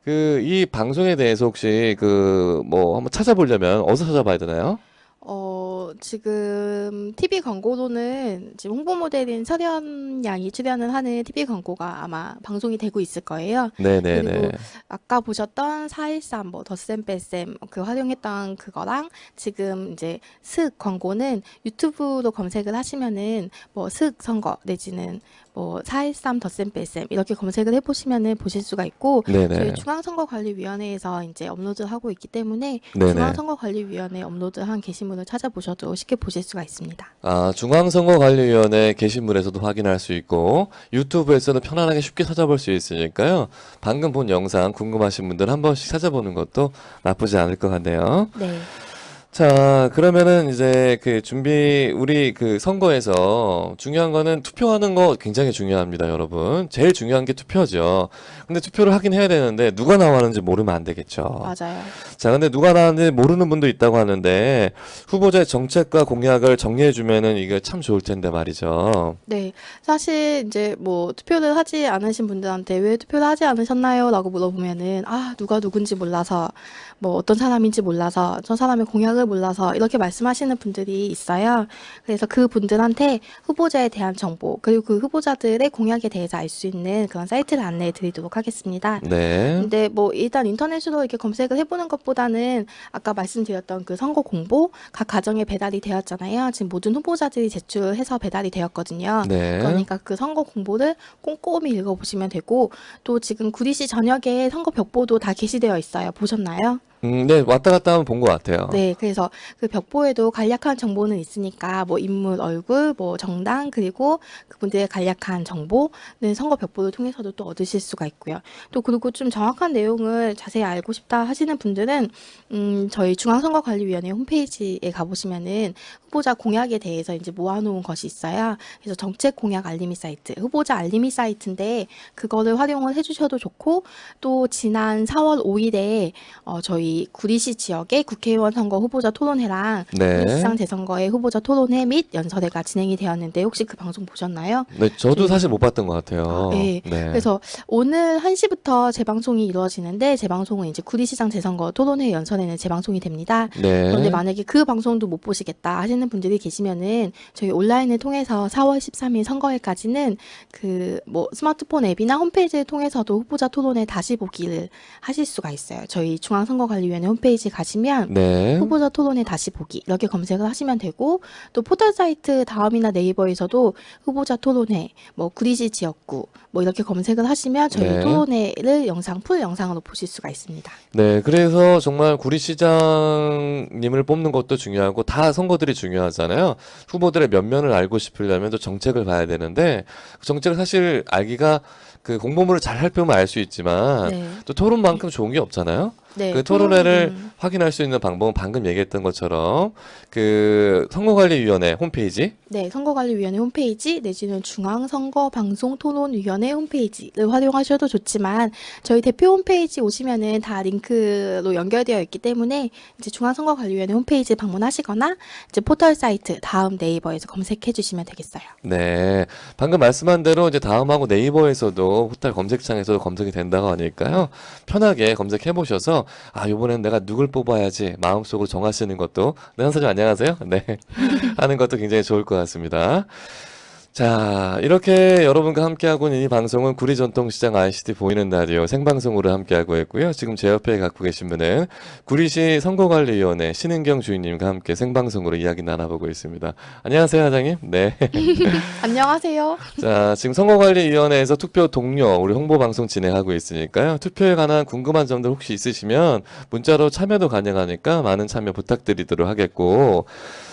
그 이 방송에 대해서 혹시 그 뭐 한번 찾아보려면 어디서 찾아봐야 되나요? 지금 TV 광고로는 지금 홍보 모델인 설현 양이 출연을 하는 TV 광고가 아마 방송이 되고 있을 거예요. 네네네. 그리고 아까 보셨던 413, 뭐, 덧셈, 뺄셈, 그 활용했던 그거랑 지금 이제 슥 광고는 유튜브로 검색을 하시면은 뭐, 슥 선거 내지는 뭐, 413, 덧셈, 뺄셈 이렇게 검색을 해보시면은 보실 수가 있고 네네. 저희 중앙선거관리위원회에서 이제 업로드를 하고 있기 때문에 네네. 중앙선거관리위원회 업로드한 게시물을 찾아보셔도 쉽게 보실 수가 있습니다. 아, 중앙선거관리위원회 게시물에서도 확인할 수 있고 유튜브에서도 편안하게 쉽게 찾아볼 수 있으니까요. 방금 본 영상 궁금하신 분들 한 번씩 찾아보는 것도 나쁘지 않을 것 같네요. 네. 자, 그러면은 이제 그 우리 그 선거에서 중요한 거는 투표하는 거 굉장히 중요합니다, 여러분. 제일 중요한 게 투표죠. 근데 투표를 하긴 해야 되는데 누가 나왔는지 모르면 안 되겠죠. 맞아요. 자, 근데 누가 나왔는지 모르는 분도 있다고 하는데 후보자의 정책과 공약을 정리해 주면은 이게 참 좋을 텐데 말이죠. 네, 사실 이제 뭐 투표를 하지 않으신 분들한테 왜 투표를 하지 않으셨나요? 라고 물어보면은 누가 누군지 몰라서 뭐 어떤 사람인지 몰라서 저 사람의 공약을 몰라서 이렇게 말씀하시는 분들이 있어요. 그래서 그 분들한테 후보자에 대한 정보 그리고 그 후보자들의 공약에 대해서 알 수 있는 그런 사이트를 안내해 드리도록 하겠습니다. 네. 근데 뭐 일단 인터넷으로 이렇게 검색을 해보는 것보다는 아까 말씀드렸던 그 선거 공보 각 가정에 배달이 되었잖아요. 지금 모든 후보자들이 제출해서 배달이 되었거든요. 네. 그러니까 그 선거 공보를 꼼꼼히 읽어보시면 되고 또 지금 구리시 전역에 선거 벽보도 다 게시되어 있어요. 보셨나요? 네, 왔다 갔다 하면 본 것 같아요. 네, 그래서 그 벽보에도 간략한 정보는 있으니까 뭐 인물 얼굴, 뭐 정당 그리고 그분들의 간략한 정보는 선거 벽보를 통해서도 또 얻으실 수가 있고요. 또 그리고 좀 정확한 내용을 자세히 알고 싶다 하시는 분들은 저희 중앙선거관리위원회 홈페이지에 가보시면은 후보자 공약에 대해서 이제 모아놓은 것이 있어요. 그래서 정책 공약 알림이 사이트, 후보자 알림이 사이트인데 그거를 활용을 해주셔도 좋고 또 지난 4월 5일에 저희 구리시 지역의 국회의원 선거 후보자 토론회랑 네. 구리시장 재선거의 후보자 토론회 및 연설회가 진행이 되었는데 혹시 그 방송 보셨나요? 네, 저도 저희- 사실 못 봤던 것 같아요. 네. 네. 그래서 오늘 1시부터 재방송이 이루어지는데 재방송은 이제 구리시장 재선거 토론회 연설회는 재방송이 됩니다. 네. 그런데 만약에 그 방송도 못 보시겠다 하시는 분들이 계시면은 저희 온라인을 통해서 4월 13일 선거일까지는 그 뭐 스마트폰 앱이나 홈페이지를 통해서도 후보자 토론회 다시 보기를 하실 수가 있어요. 저희 중앙선거관리위원회 홈페이지 가시면 네. 후보자 토론회 다시 보기 이렇게 검색을 하시면 되고 또 포털 사이트 다음이나 네이버에서도 후보자 토론회 뭐 구리시 지역구 뭐 이렇게 검색을 하시면 저희 네. 토론회를 풀 영상으로 보실 수가 있습니다. 네, 그래서 정말 구리시장님을 뽑는 것도 중요하고 다 선거들이 중요하잖아요. 후보들의 면면을 알고 싶으려면 또 정책을 봐야 되는데 그 정책을 사실 알기가 그 공보물을 잘 살펴보면 알 수 있지만 네. 또 토론만큼 좋은 게 없잖아요. 네, 그 토론회를 토론은 확인할 수 있는 방법은 방금 얘기했던 것처럼 그 선거관리위원회 홈페이지 네, 선거관리위원회 홈페이지 내지는 중앙선거방송토론위원회 홈페이지를 활용하셔도 좋지만 저희 대표 홈페이지 오시면은 다 링크로 연결되어 있기 때문에 이제 중앙선거관리위원회 홈페이지 방문하시거나 이제 포털 사이트 다음 네이버에서 검색해 주시면 되겠어요. 네, 방금 말씀한 대로 이제 다음하고 네이버에서도 포털 검색창에서도 검색이 된다고 하니까요. 편하게 검색해 보셔서 이번엔 내가 누굴 뽑아야지 마음속으로 정하시는 것도 네, 선생님 안녕하세요. 네. 하는 것도 굉장히 좋을 것 같습니다. 자, 이렇게 여러분과 함께하고 있는 이 방송은 구리전통시장 ICT 보이는 라디오 생방송으로 함께하고 있고요. 지금 제 옆에 갖고 계신 분은 구리시 선거관리위원회 신은경 주인님과 함께 생방송으로 이야기 나눠보고 있습니다. 안녕하세요, 사장님. 네. 안녕하세요. 자, 지금 선거관리위원회에서 투표 동료 우리 홍보방송 진행하고 있으니까요. 투표에 관한 궁금한 점들 혹시 있으시면 문자로 참여도 가능하니까 많은 참여 부탁드리도록 하겠고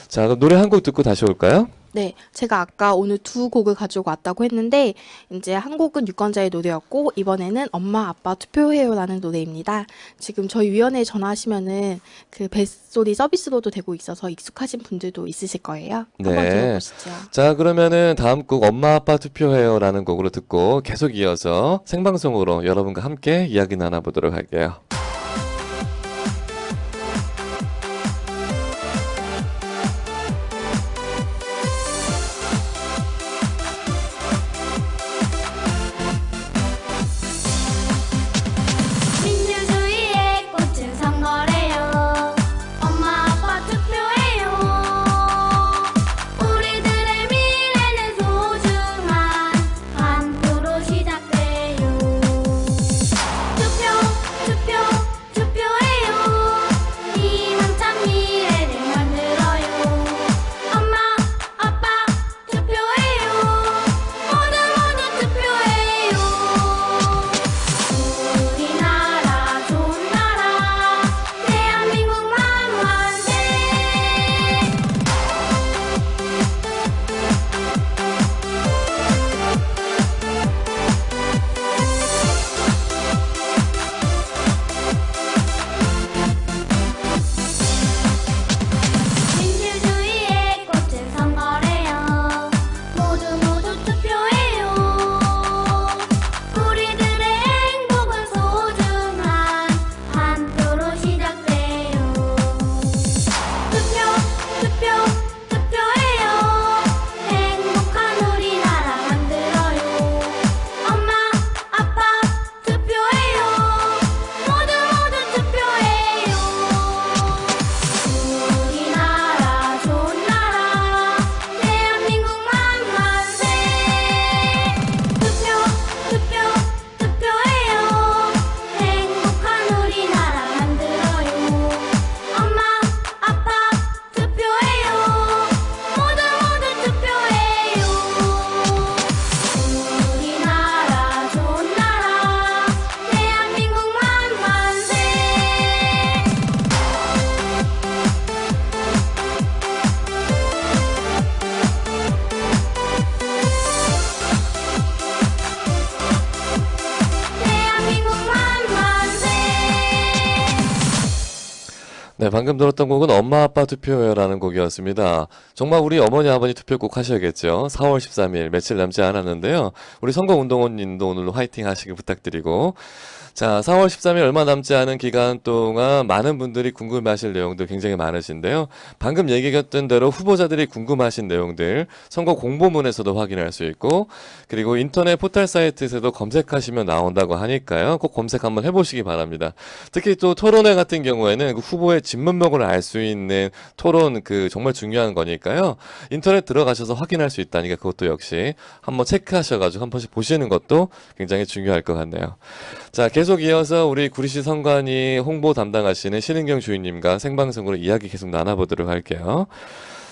자, 그럼 노래 한 곡 듣고 다시 올까요? 네, 제가 아까 오늘 두 곡을 가지고 왔다고 했는데 이제 한 곡은 유권자의 노래였고 이번에는 엄마 아빠 투표해요라는 노래입니다. 지금 저희 위원회에 전화하시면은 그 벨소리 서비스로도 되고 있어서 익숙하신 분들도 있으실 거예요. 한번 네. 들어보시죠. 자, 그러면은 다음 곡 엄마 아빠 투표해요라는 곡으로 듣고 계속 이어서 생방송으로 여러분과 함께 이야기 나눠보도록 할게요. 민주주의의 꽃은 선거래요. 엄마 아빠 투표해요. 우리들의 미래는 소중한 한 표로 시작돼요. 투표 네, 방금 들었던 곡은 엄마 아빠 투표요라는 곡이었습니다. 정말 우리 어머니 아버지 투표 꼭 하셔야겠죠. 4월 13일 며칠 남지 않았는데요. 우리 선거운동원님도 오늘도 화이팅 하시길 부탁드리고, 자, 4월 13일 얼마 남지 않은 기간 동안 많은 분들이 궁금해하실 내용들 굉장히 많으신데요. 방금 얘기했던 대로 후보자들이 궁금하신 내용들 선거 공보문에서도 확인할 수 있고, 그리고 인터넷 포털 사이트에서도 검색하시면 나온다고 하니까요. 꼭 검색 한번 해보시기 바랍니다. 특히 또 토론회 같은 경우에는 그 후보의 진면목을 알 수 있는 토론 정말 중요한 거니까요. 인터넷 들어가셔서 확인할 수 있다니까 그것도 역시 한번 체크하셔가지고 한 번씩 보시는 것도 굉장히 중요할 것 같네요. 자, 계속 이어서 우리 구리시 선관위 홍보 담당하시는 신은경 주인님과 생방송으로 이야기 계속 나눠보도록 할게요.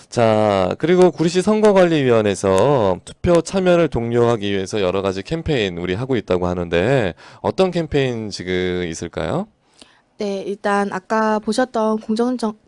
자, 그리고 구리시 선거관리위원회에서 투표 참여를 독려하기 위해서 여러 가지 캠페인 우리 하고 있다고 하는데 어떤 캠페인 지금 있을까요? 네, 일단 아까 보셨던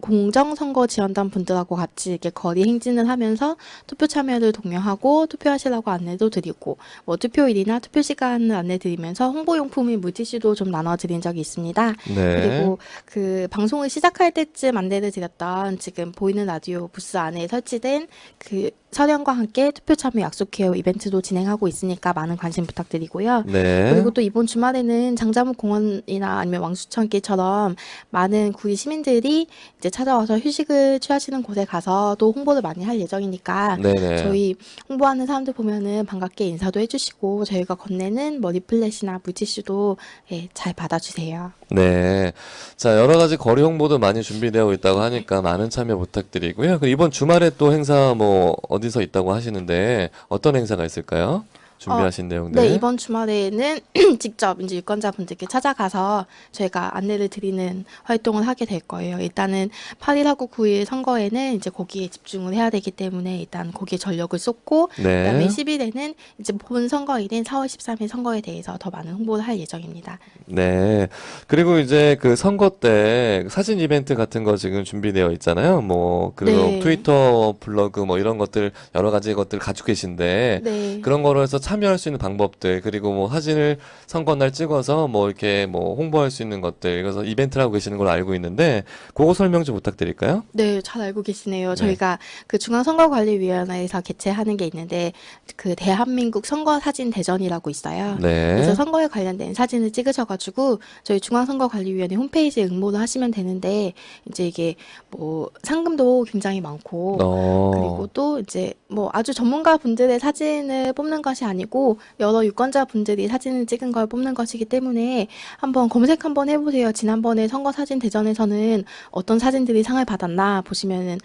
공정선거 지원단 분들하고 같이 이렇게 거리 행진을 하면서 투표 참여를 독려하고 투표하시라고 안내도 드리고, 뭐 투표일이나 투표 시간을 안내 드리면서 홍보용품인 물티슈도 좀 나눠드린 적이 있습니다. 네. 그리고 그 방송을 시작할 때쯤 안내를 드렸던 지금 보이는 라디오 부스 안에 설치된 그 설현과 함께 투표 참여 약속해요 이벤트도 진행하고 있으니까 많은 관심 부탁드리고요. 네. 그리고 또 이번 주말에는 장자목 공원이나 아니면 왕수천길처럼 많은 구리 시민들이 이제 찾아와서 휴식을 취하시는 곳에 가서 또 홍보를 많이 할 예정이니까 네네. 저희 홍보하는 사람들 보면은 반갑게 인사도 해주시고 저희가 건네는 뭐 리플렛이나 물티슈도 예, 잘 받아주세요. 네. 자, 여러 가지 거리 홍보도 많이 준비되어 있다고 하니까 많은 참여 부탁드리고요. 그리고 이번 주말에 또 행사 뭐 어디서 있다고 하시는데 어떤 행사가 있을까요? 준비하신 내용들. 네, 이번 주말에는 직접 이제 유권자분들께 찾아가서 저희가 안내를 드리는 활동을 하게 될 거예요. 일단은 8일하고 9일 선거에는 이제 거기에 집중을 해야 되기 때문에 일단 거기에 전력을 쏟고, 그다음에 네. 10일에는 이제 본 선거일인 4월 13일 선거에 대해서 더 많은 홍보를 할 예정입니다. 네. 그리고 이제 그 선거 때 사진 이벤트 같은 거 지금 준비되어 있잖아요. 뭐, 그리고 네. 트위터, 블로그 뭐 이런 것들 여러 가지 것들 가지고 계신데 네. 그런 거로 해서 참여할 수 있는 방법들, 그리고 뭐 사진을 선거날 찍어서 뭐 이렇게 뭐 홍보할 수 있는 것들, 그래서 이벤트를 하고 계시는 걸로 알고 있는데 그거 설명 좀 부탁드릴까요? 네, 잘 알고 계시네요. 네. 저희가 그 중앙선거관리위원회에서 개최하는 게 있는데 그 대한민국 선거사진 대전이라고 있어요. 네. 그래서 선거에 관련된 사진을 찍으셔가지고 저희 중앙선거관리위원회 홈페이지에 응모를 하시면 되는데 이제 이게 뭐 상금도 굉장히 많고 그리고 또 이제 뭐 아주 전문가 분들의 사진을 뽑는 것이 아니고 여러 유권자 분들이 사진을 찍은 걸 뽑는 것이기 때문에 한번 검색 한번 해보세요. 지난번에 선거 사진 대전에서는 어떤 사진들이 상을 받았나 보시면은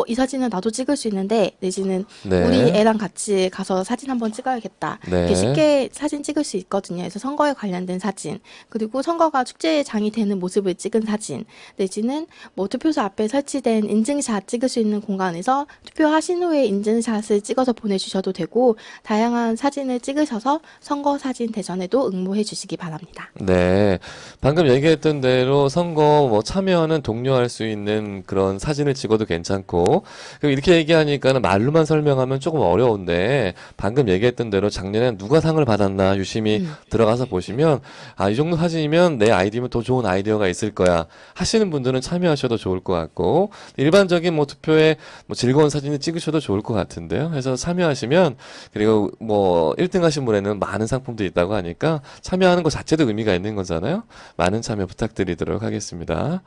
이 사진은 나도 찍을 수 있는데 내지는 네. 우리 애랑 같이 가서 사진 한번 찍어야겠다. 네. 이렇게 쉽게 사진 찍을 수 있거든요. 그래서 선거에 관련된 사진, 그리고 선거가 축제의 장이 되는 모습을 찍은 사진, 내지는 뭐 투표소 앞에 설치된 인증샷 찍을 수 있는 공간에서 투표하신 후에 인증샷을 찍어서 보내주셔도 되고 다양한 사진을 찍으셔서 선거 사진 대전에도 응모해 주시기 바랍니다. 네. 방금 얘기했던 대로 선거 뭐 참여하는 독려할 수 있는 그런 사진을 찍어도 괜찮고, 그리고 이렇게 얘기하니까는 말로만 설명하면 조금 어려운데 방금 얘기했던 대로 작년에 누가 상을 받았나 유심히 들어가서 보시면 이 정도 사진이면 내 아이디면 더 좋은 아이디어가 있을 거야 하시는 분들은 참여하셔도 좋을 것 같고, 일반적인 뭐 투표에 뭐 즐거운 사진을 찍으셔도 좋을 것 같은데요. 그래서 참여하시면, 그리고 뭐 1등 하신 분에는 많은 상품도 있다고 하니까 참여하는 것 자체도 의미가 있는 거잖아요. 많은 참여 부탁드리도록 하겠습니다.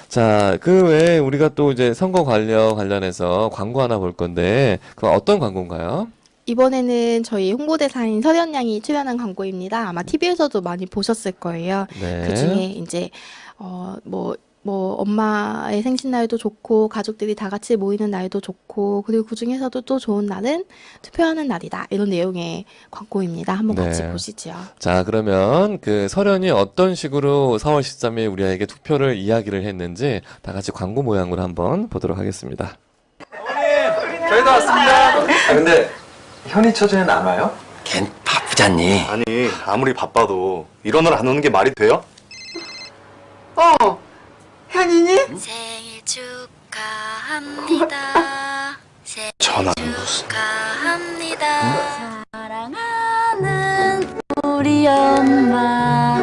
자, 그 외에 우리가 또 이제 선거 관련해서 광고 하나 볼 건데 그 어떤 광고인가요? 이번에는 저희 홍보대사인 설현 양이 출연한 광고입니다. 아마 TV에서도 많이 보셨을 거예요. 네. 그 중에 이제 뭐 엄마의 생신날도 좋고 가족들이 다 같이 모이는 날도 좋고 그리고 그 중에서도 또 좋은 날은 투표하는 날이다 이런 내용의 광고입니다. 한번 네. 같이 보시죠. 자, 그러면 그 설현이 어떤 식으로 4월 13일 우리에게 투표를 이야기를 했는지 다 같이 광고 모양으로 한번 보도록 하겠습니다. 저희도 왔습니다. 근데 현이 처제는 안 와요? 걘 바쁘잖니. 아니 아무리 바빠도 일원을 안 오는 게 말이 돼요? 현이니? 생일 축하합니다. 생일 전화는 무슨. 축하합니다. 사랑하는 우리 엄마.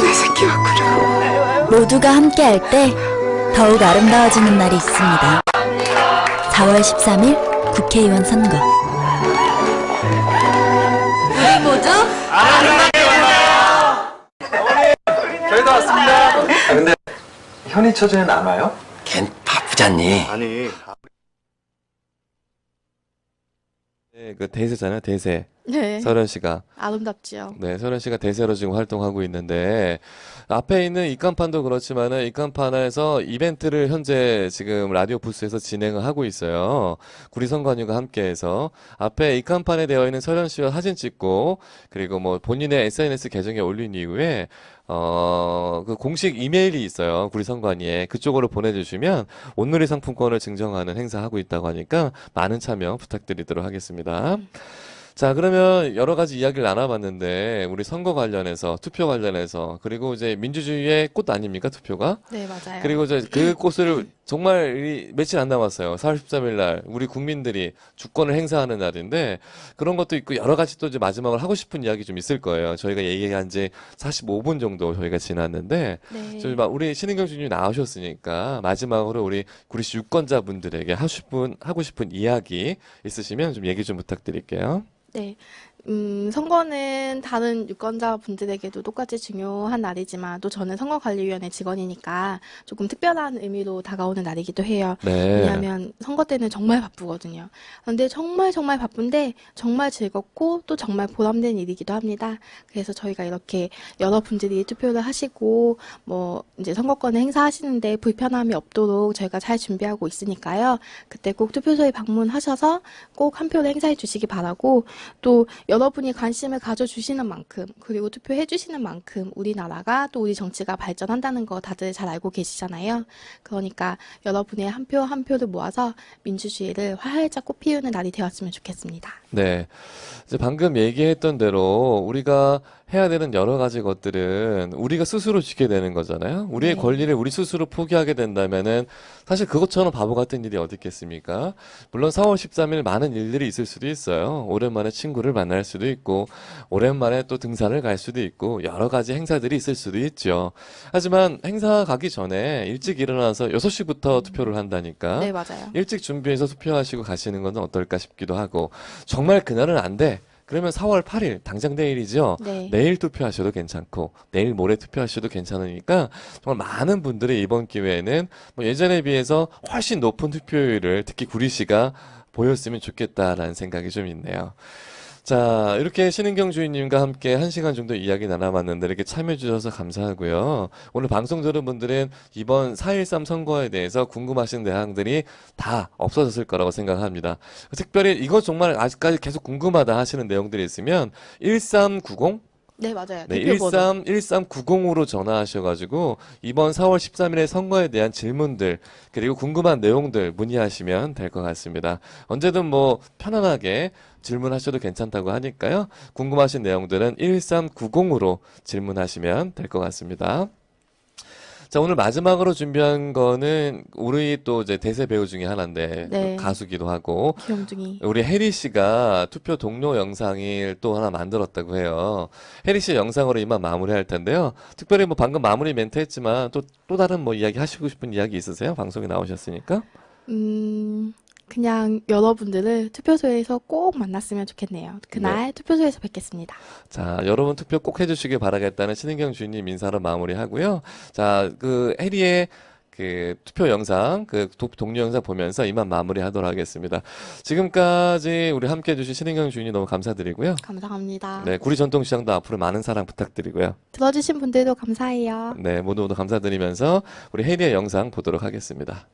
내 새끼 왔구나. 모두가 함께할 때 더욱 아름다워지는 날이 있습니다. 4월 13일 국회의원 선거. 우리 모두 저희도 왔습니다. 근데 현희 처제는 안 와요? 걘 바쁘잖니. 아니, 네, 그 대세잖아요, 대세. 네. 설현 씨가. 아름답지요. 네, 설현 씨가 대세로 지금 활동하고 있는데, 앞에 있는 입간판도 그렇지만은 입간판에서 이벤트를 현재 지금 라디오 부스에서 진행을 하고 있어요. 구리 선관위가 함께해서 앞에 입간판에 되어 있는 설현 씨와 사진 찍고, 그리고 뭐 본인의 SNS 계정에 올린 이후에 그 공식 이메일이 있어요. 구리 선관위에. 그쪽으로 보내주시면 온누리 상품권을 증정하는 행사하고 있다고 하니까 많은 참여 부탁드리도록 하겠습니다. 자, 그러면 여러 가지 이야기를 나눠봤는데, 우리 선거 관련해서, 투표 관련해서, 그리고 이제 민주주의의 꽃 아닙니까, 투표가? 네, 맞아요. 그리고 이제 그 꽃을 정말 며칠 안 남았어요. 4월 13일 날, 우리 국민들이 주권을 행사하는 날인데, 그런 것도 있고, 여러 가지 또 이제 마지막으로 하고 싶은 이야기 좀 있을 거예요. 저희가 얘기한 지 45분 정도 저희가 지났는데, 네. 저희 막 우리 신은경 주님 나오셨으니까, 마지막으로 우리 구리시 유권자분들에게 하고 싶은 이야기 있으시면 좀 얘기 좀 부탁드릴게요. 네. 선거는 다른 유권자분들에게도 똑같이 중요한 날이지만 또 저는 선거관리위원회 직원이니까 조금 특별한 의미로 다가오는 날이기도 해요. 네. 왜냐하면 선거 때는 정말 바쁘거든요. 그런데 정말 정말 바쁜데 정말 즐겁고 또 정말 보람된 일이기도 합니다. 그래서 저희가 이렇게 여러분들이 투표를 하시고 뭐 이제 선거권을 행사하시는데 불편함이 없도록 저희가 잘 준비하고 있으니까요. 그때 꼭 투표소에 방문하셔서 꼭 한 표를 행사해 주시기 바라고, 또 여러분이 관심을 가져주시는 만큼 그리고 투표해 주시는 만큼 우리나라가 또 우리 정치가 발전한다는 거 다들 잘 알고 계시잖아요. 그러니까 여러분의 한 표 한 표를 모아서 민주주의를 활짝 꽃피우는 날이 되었으면 좋겠습니다. 네. 이제 방금 얘기했던 대로 우리가 해야 되는 여러 가지 것들은 우리가 스스로 지게 되는 거잖아요. 우리의 네. 권리를 우리 스스로 포기하게 된다면은 사실 그것처럼 바보 같은 일이 어디 있겠습니까? 물론 4월 13일 많은 일들이 있을 수도 있어요. 오랜만에 친구를 만날 수도 있고, 오랜만에 또 등산을 갈 수도 있고, 여러 가지 행사들이 있을 수도 있죠. 하지만 행사 가기 전에 일찍 일어나서 6시부터 투표를 한다니까. 네, 맞아요. 일찍 준비해서 투표하시고 가시는 건 어떨까 싶기도 하고, 정말 그날은 안 돼. 그러면 4월 8일, 당장 내일이죠. 네. 내일 투표하셔도 괜찮고, 내일 모레 투표하셔도 괜찮으니까, 정말 많은 분들이 이번 기회에는 뭐 예전에 비해서 훨씬 높은 투표율을 특히 구리시가 보였으면 좋겠다라는 생각이 좀 있네요. 자, 이렇게 신은경 주인님과 함께 1시간 정도 이야기 나눠봤는데 이렇게 참여해주셔서 감사하고요. 오늘 방송 들은 분들은 이번 4.13 선거에 대해서 궁금하신 내용들이 다 없어졌을 거라고 생각합니다. 특별히 이거 정말 아직까지 계속 궁금하다 하시는 내용들이 있으면 1390? 네, 맞아요. 네, 대표번호. 1390으로 전화하셔가지고 이번 4월 13일의 선거에 대한 질문들 그리고 궁금한 내용들 문의하시면 될 것 같습니다. 언제든 뭐 편안하게 질문하셔도 괜찮다고 하니까요. 궁금하신 내용들은 1390으로 질문하시면 될 것 같습니다. 자, 오늘 마지막으로 준비한 거는 우리 또 이제 대세 배우 중에 하나인데 네. 가수기도 하고 귀염둥이. 우리 혜리 씨가 투표 동료 영상을 또 하나 만들었다고 해요. 혜리 씨 영상으로 이만 마무리할 텐데요. 특별히 뭐 방금 마무리 멘트 했지만 또 다른 뭐 이야기 하시고 싶은 이야기 있으세요? 방송에 나오셨으니까. 그냥 여러분들을 투표소에서 꼭 만났으면 좋겠네요. 그날 투표소에서 뵙겠습니다. 자, 여러분 투표 꼭 해주시길 바라겠다는 신은경 주인님 인사로 마무리하고요. 자, 그 혜리의 그 투표 영상, 그 동료 영상 보면서 이만 마무리하도록 하겠습니다. 지금까지 우리 함께 해주신 신은경 주인님 너무 감사드리고요. 감사합니다. 네, 구리 전통시장도 앞으로 많은 사랑 부탁드리고요. 들어주신 분들도 감사해요. 네, 모두 감사드리면서 우리 혜리의 영상 보도록 하겠습니다.